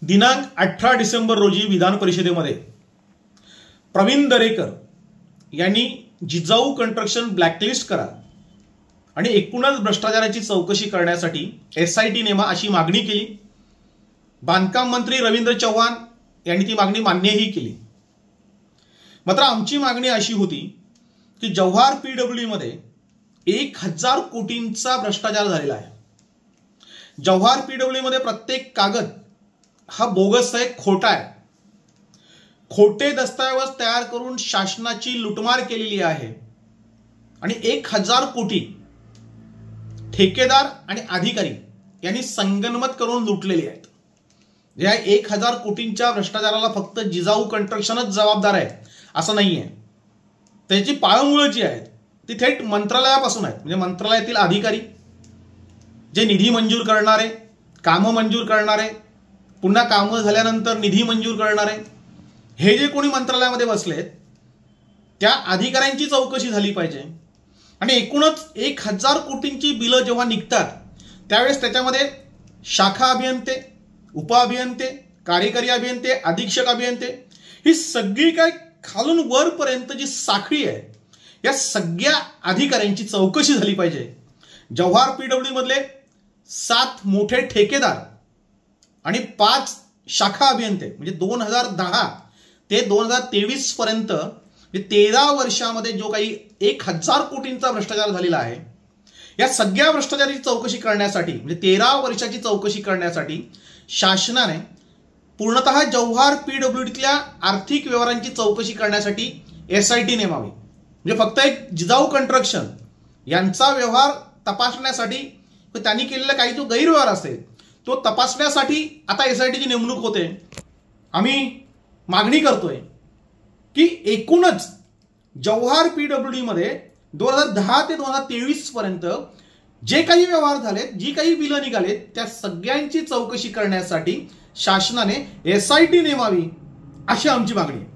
दिनांक 18 डिसेंबर रोजी विधान परिषदेमध्ये प्रवीण दरेकर यांनी जिजाऊ कन्स्ट्रक्शन ब्लॅकलिस्ट करा आणि एकूणच भ्रष्टाचाराची चौकशी करण्यासाठी SIT नेमा अशी मागणी केली। बांधकाम मंत्री रवींद्र चव्हाण यांनी ती मागणी मान्यही केली। मात्र आमची मागणी अशी होती की जव्हार PWD मध्ये 1000 कोटींचा भ्रष्टाचार झालेला आहे। जव्हार PWD मध्ये प्रत्येक कागद हा बोगस आहे, खोटा आहे। खोटे दस्तऐवज तयार करून शासनाची लुटमार केलेली आहे आणि 1000 कोटी ठेकेदार आणि अधिकारी यांनी संगनमत करून लुटलेले आहेत। या 1000 कोटींच्या भ्रष्टाचाराला फक्त जिजाऊ कन्स्ट्रक्शनच जबाबदार आहे असं नाहीये। त्याची पाळंमुळं जी आहेत ती थेट मंत्रालयापासून आहेत। म्हणजे मंत्रालयातील अधिकारी जे निधी मंजूर करणारे, कामं मंजूर करणारे, पुन्हा कामं झाल्यानंतर निधी मंजूर करणारे, हे जे कोणी मंत्रालयामध्ये बसलेत त्या अधिकाऱ्यांची चौकशी झाली पाहिजे। आणि एकूणच 1000 कोटींची बिलं जेव्हा निघतात त्यावेळेस त्याच्यामध्ये शाखा अभियंते, उपअभियंते, कार्यकारी अभियंते, अधीक्षक अभियंते ही सगळी काय खालून वरपर्यंत जी साखळी आहे या सगळ्या अधिकाऱ्यांची चौकशी झाली पाहिजे। जव्हार PWD मधले 7 मोठे ठेकेदार आणि 5 शाखा अभियंते म्हणजे 2010 ते 2023 पर्यंत 13 वर्षामध्ये जो काही 1000 कोटींचा भ्रष्टाचार झालेला आहे या सगळ्या भ्रष्टाचाराची चौकशी करण्यासाठी म्हणजे 13 वर्षाची चौकशी करण्यासाठी शासनाने पूर्णतः जव्हार PWDतल्या आर्थिक व्यवहारांची चौकशी करण्यासाठी SIT नेमावी। म्हणजे फक्त एक जिजाऊ कन्स्ट्रक्शन यांचा व्यवहार तपासण्यासाठी त्यांनी केलेला काही जो गैरव्यवहार असेल तो तपासण्यासाठी आता SITची नेमणूक होते। आम्ही मागणी करतोय की एकूणच जव्हार PWD मध्ये 2010 ते 2023 पर्यंत जे काही व्यवहार झालेत, जी काही बिलं निघालेत त्या सगळ्यांची चौकशी करण्यासाठी शासनाने SIT नेमावी अशी आमची मागणी आहे।